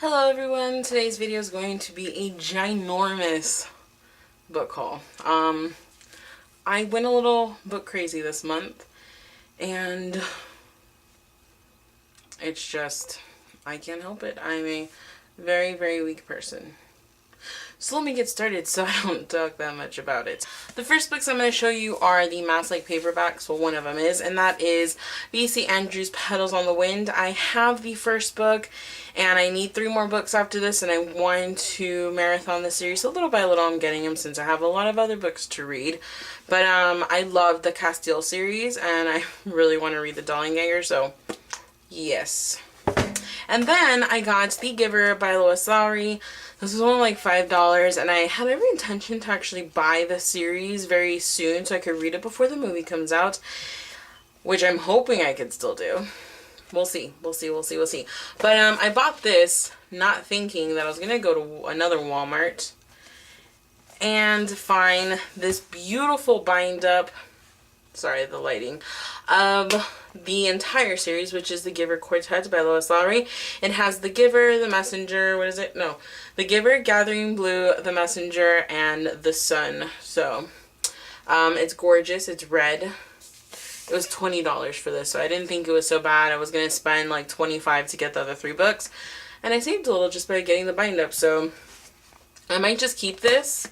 Hello everyone, today's video is going to be a ginormous book haul. I went a little book crazy this month and it's just, I can't help it. I'm a very, very weak person. So let me get started so I don't talk that much about it. The first books I'm going to show you are the Mass Lake paperbacks. Well, one of them is, and that is V.C. Andrews' Petals on the Wind. I have the first book, and I need 3 more books after this, and I want to marathon the series. So little by little I'm getting them since I have a lot of other books to read. But I love the Castile series, and I really want to read the Dollenganger, so yes. And then I got The Giver by Lois Lowry. This was only like $5, and I had every intention to actually buy the series very soon so I could read it before the movie comes out, which I'm hoping I could still do. We'll see. We'll see. But I bought this not thinking that I was going to go to another Walmart and find this beautiful bind up, sorry, the lighting, of the entire series, which is The Giver Quartet by Lois Lowry. It has The Giver, The Messenger, what is it? No. The Giver, Gathering Blue, The Messenger, and The Sun. So, it's gorgeous. It's red. It was $20 for this, so I didn't think it was so bad. I was going to spend like $25 to get the other 3 books, and I saved a little just by getting the bind up, so I might just keep this,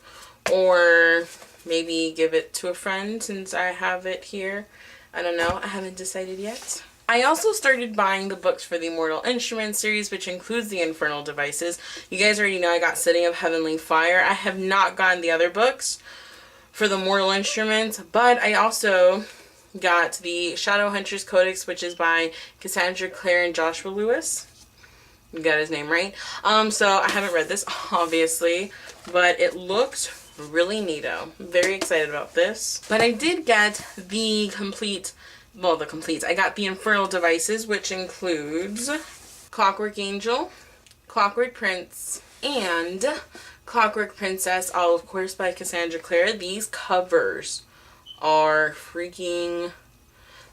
or maybe give it to a friend since I have it here. I don't know. I haven't decided yet. I also started buying the books for the Mortal Instruments series, which includes the Infernal Devices. You guys already know I got City of Heavenly Fire. I have not gotten the other books for the Mortal Instruments, but I also got the Shadowhunters Codex, which is by Cassandra Clare and Joshua Lewis. You got his name right. So I haven't read this, obviously, but it looked really neato. I'm very excited about this. But I did get the complete, well, the completes. I got the Infernal Devices, which includes Clockwork Angel, Clockwork Prince, and Clockwork Princess, all of course by Cassandra Clare. These covers are freaking,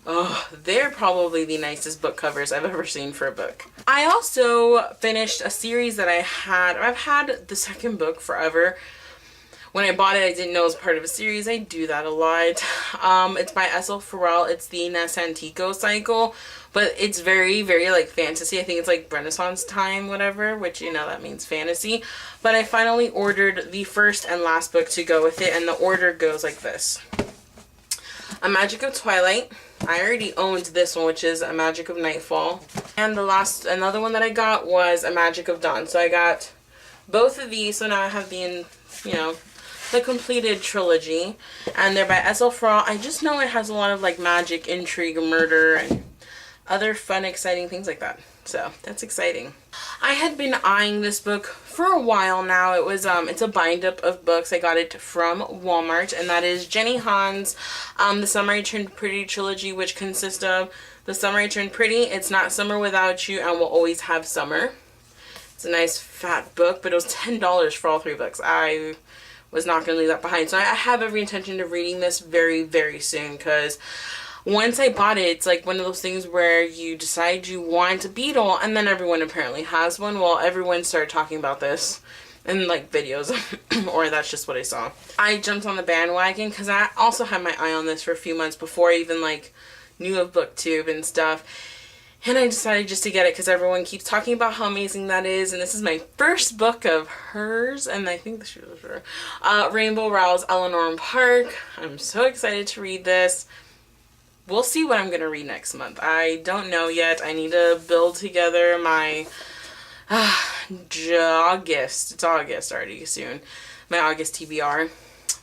oh, they're probably the nicest book covers I've ever seen for a book. I also finished a series that I've had the second book forever. When I bought it, I didn't know it was part of a series. I do that a lot. It's by S.L. Farrell. It's the Nassantico cycle, but it's very, very like fantasy. I think it's like Renaissance time, whatever, which, you know, that means fantasy. But I finally ordered the first and last book to go with it, and the order goes like this. A Magic of Twilight. I already owned this one, which is A Magic of Nightfall. And another one that I got was A Magic of Dawn. So I got both of these, so now I have the completed trilogy, and they're by S.L. Farrell. I just know it has a lot of like magic, intrigue, murder, and other fun, exciting things like that. So that's exciting. I had been eyeing this book for a while now. It was it's a bind up of books. I got it from Walmart, and that is Jenny Han's The Summer I Turned Pretty trilogy, which consists of The Summer I Turned Pretty, It's Not Summer Without You, and We'll Always Have Summer. It's a nice fat book, but it was $10 for all 3 books. I was not going to leave that behind. So I have every intention of reading this very, very soon, because once I bought it, it's like one of those things where you decide you want a Beetle, and then everyone apparently has one. Well, everyone started talking about this in like videos, or that's just what I saw. I jumped on the bandwagon because I also had my eye on this for a few months before I even like knew of BookTube and stuff. And I decided just to get it because everyone keeps talking about how amazing that is. And this is my first book of hers. And I think she was her. Rainbow Rowell's Eleanor and Park. I'm so excited to read this. We'll see what I'm going to read next month. I don't know yet. I need to build together my August. It's August already soon. My August TBR.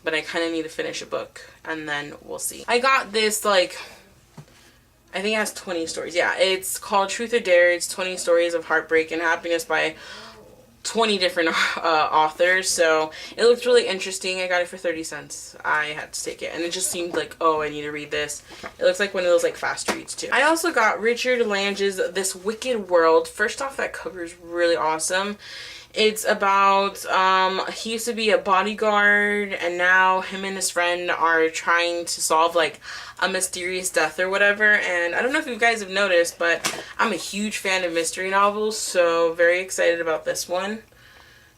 But I kind of need to finish a book. And then we'll see. I got this like, I think it has 20 stories. Yeah, it's called Truth or Dare. It's 20 Stories of Heartbreak and Happiness by 20 different authors, so it looked really interesting. I got it for 30 cents. I had to take it, and it just seemed like, oh, I need to read this. It looks like one of those like fast reads too. I also got Richard Lange's This Wicked World. First off, that cover is really awesome. It's about, he used to be a bodyguard, and now him and his friend are trying to solve like a mysterious death or whatever. And I don't know if you guys have noticed, but I'm a huge fan of mystery novels, so very excited about this one.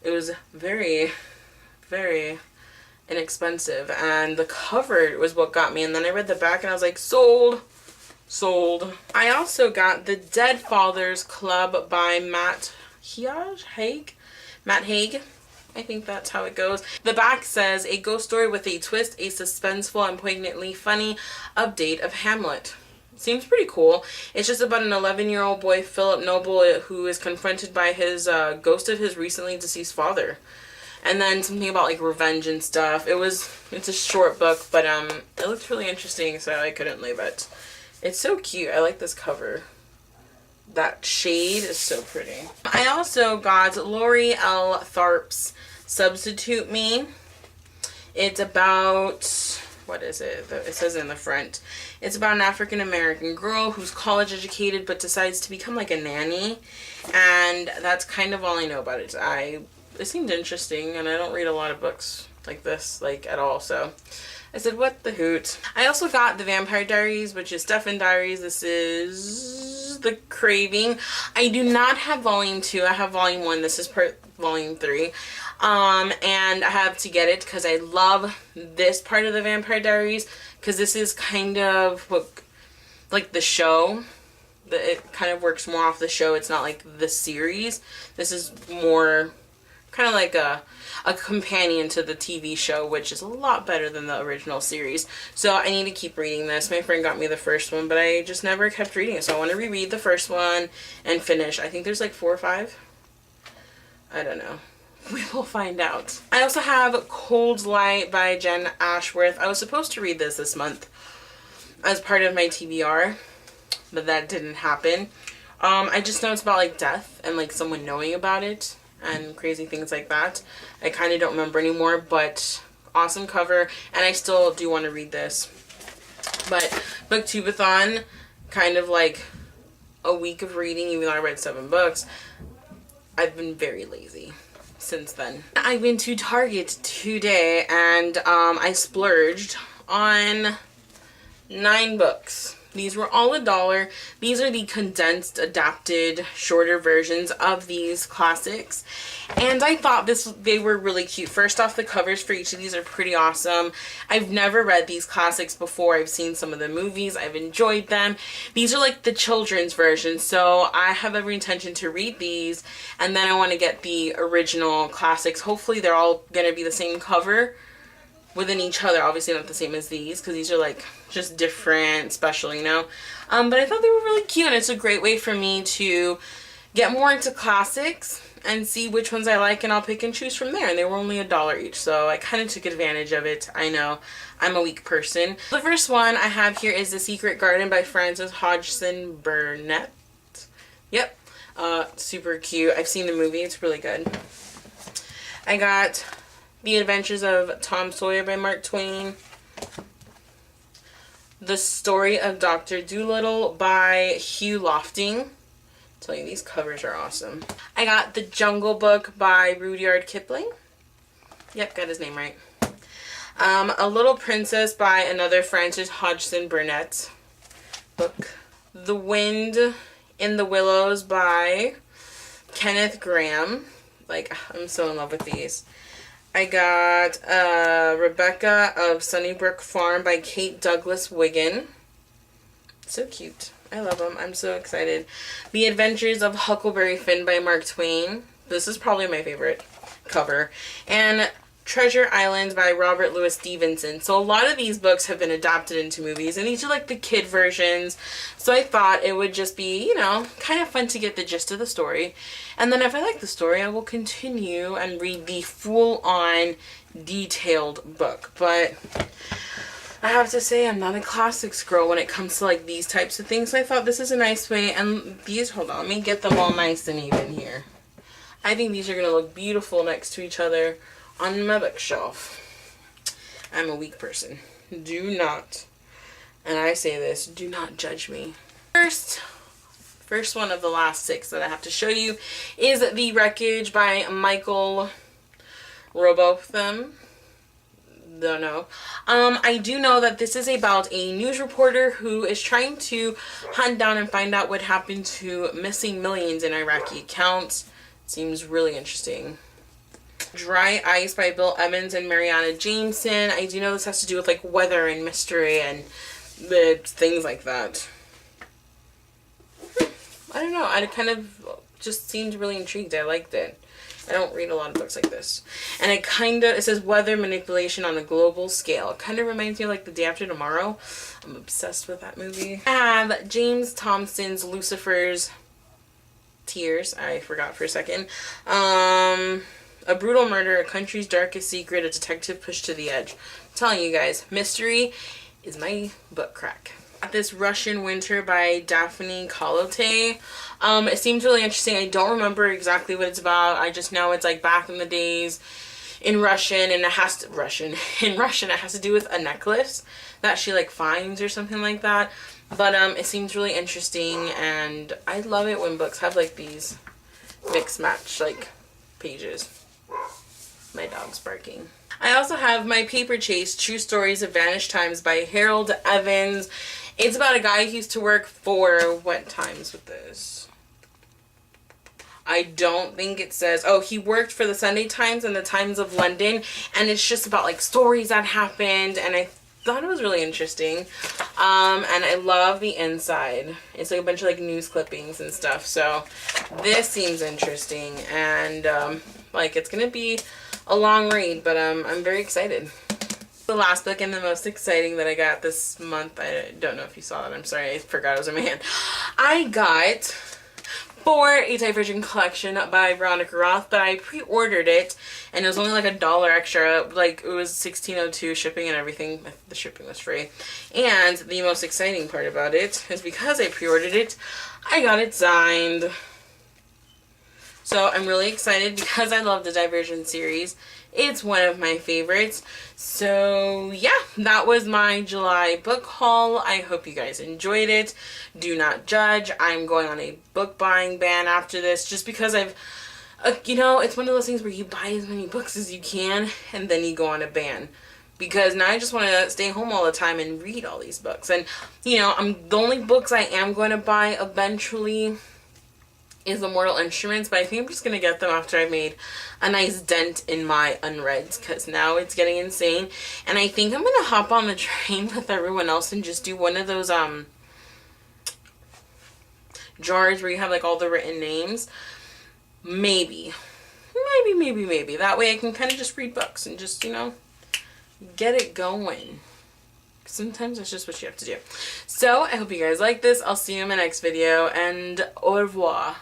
It was very, very inexpensive, and the cover was what got me. And then I read the back and I was like, sold. Sold. I also got The Dead Fathers Club by Matt Haig. I think that's how it goes. The back says, a ghost story with a twist, a suspenseful and poignantly funny update of Hamlet. Seems pretty cool. It's just about an 11-year-old boy, Philip Noble, who is confronted by his ghost of his recently deceased father. And then something about like revenge and stuff. It's a short book, but it looks really interesting, so I couldn't leave it. It's so cute. I like this cover. That shade is so pretty. I also got Lori L. Tharp's Substitute Me. It's about, what is it? It says in the front. It's about an African-American girl who's college educated but decides to become like a nanny. And that's kind of all I know about it. It seemed interesting, and I don't read a lot of books like this, like at all, so I said, what the hoot. I also got The Vampire Diaries, which is Stefan Diaries. This is The Craving. I do not have volume 2. I have volume 1. This is volume 3. And I have to get it because I love this part of The Vampire Diaries, because this is kind of what, like the show. It kind of works more off the show. It's not like the series. This is more kind of like a companion to the TV show, which is a lot better than the original series. So I need to keep reading this. My friend got me the first one, but I just never kept reading it. So I want to reread the first one and finish. I think there's like 4 or 5. I don't know. We will find out. I also have Cold Light by Jen Ashworth. I was supposed to read this month as part of my TBR, but that didn't happen. I just know it's about like death and like someone knowing about it and crazy things like that. I kind of don't remember anymore, but awesome cover, and I still do want to read this. But Booktubeathon, kind of like a week of reading, even though I read 7 books. I've been very lazy since then. I've been to Target today, and I splurged on 9 books. These were all $1. These are the condensed, adapted, shorter versions of these classics. And I thought they were really cute. First off, the covers for each of these are pretty awesome. I've never read these classics before. I've seen some of the movies. I've enjoyed them. These are like the children's version. So I have every intention to read these. And then I want to get the original classics. Hopefully they're all going to be the same cover within each other, obviously not the same as these, because these are like just different, special, you know. But I thought they were really cute, and it's a great way for me to get more into classics and see which ones I like, and I'll pick and choose from there. And they were only $1 each, so I kind of took advantage of it. I know, I'm a weak person. The first one I have here is The Secret Garden by Frances Hodgson Burnett. Yep, super cute. I've seen the movie, it's really good. I got The Adventures of Tom Sawyer by Mark Twain. The Story of Dr. Dolittle by Hugh Lofting. I'm telling you, these covers are awesome. I got The Jungle Book by Rudyard Kipling. Yep, got his name right. A Little Princess by another Frances Hodgson Burnett book. The Wind in the Willows by Kenneth Grahame. Like, I'm so in love with these. I got Rebecca of Sunnybrook Farm by Kate Douglas Wiggin. So cute. I love them. I'm so excited. The Adventures of Huckleberry Finn by Mark Twain. This is probably my favorite cover. And Treasure Island by Robert Louis Stevenson. So a lot of these books have been adapted into movies, and these are like the kid versions. So I thought it would just be, you know, kind of fun to get the gist of the story. And then if I like the story, I will continue and read the full-on detailed book. But I have to say, I'm not a classics girl when it comes to like these types of things. So I thought this is a nice way. And these, hold on, let me get them all nice and even here. I think these are going to look beautiful next to each other on my bookshelf. I'm a weak person. Do not, and I say this, do not judge me. First one of the last 6 that I have to show you is The Wreckage by Michael Robotham. Don't know. I do know that this is about a news reporter who is trying to hunt down and find out what happened to missing millions in Iraqi accounts. Seems really interesting. Dry Ice by Bill Evans and Mariana Jameson. I do know this has to do with like weather and mystery and the things like that. I don't know. I kind of just seemed really intrigued. I liked it. I don't read a lot of books like this. And it says weather manipulation on a global scale. It kind of reminds me of like The Day After Tomorrow. I'm obsessed with that movie. I have James Thompson's Lucifer's Tears. I forgot for a second. A brutal murder, a country's darkest secret, a detective pushed to the edge. I'm telling you guys, mystery is my butt crack. This Russian Winter by Daphne Kolotai. It seems really interesting. I don't remember exactly what it's about. I just know it's like back in the days in Russian, and it has to it has to do with a necklace that she like finds or something like that. But it seems really interesting, and I love it when books have like these mix match like pages. My dog's barking. I also have My Paper Chase, True Stories of Vanished Times by Harold Evans. It's about a guy who used to work for, what times with this? I don't think it says, oh, he worked for the Sunday Times and the Times of London, and it's just about like stories that happened, and I thought it was really interesting. And I love the inside. It's like a bunch of like news clippings and stuff, so this seems interesting, and like it's gonna be a long read, but I'm very excited. The last book and the most exciting that I got this month, I don't know if you saw that, I'm sorry, I forgot it was in my hand. I got For a Divergent Collection by Veronica Roth, but I pre-ordered it and it was only like $1 extra, like it was $16.02 shipping and everything. The shipping was free. And the most exciting part about it is because I pre-ordered it, I got it signed. So I'm really excited because I love the Divergent series. It's one of my favorites. So yeah, that was my July book haul. I hope you guys enjoyed it. Do not judge. I'm going on a book buying ban after this just because I've, you know, it's one of those things where you buy as many books as you can and then you go on a ban. Because now I just want to stay home all the time and read all these books. And, you know, the only books I am going to buy eventually is the Mortal Instruments, but I think I'm just going to get them after I made a nice dent in my unreads, because now it's getting insane. And I think I'm going to hop on the train with everyone else and just do one of those jars where you have like all the written names. Maybe. That way I can kind of just read books and just, you know, get it going. Sometimes that's just what you have to do. So I hope you guys like this. I'll see you in my next video, and au revoir.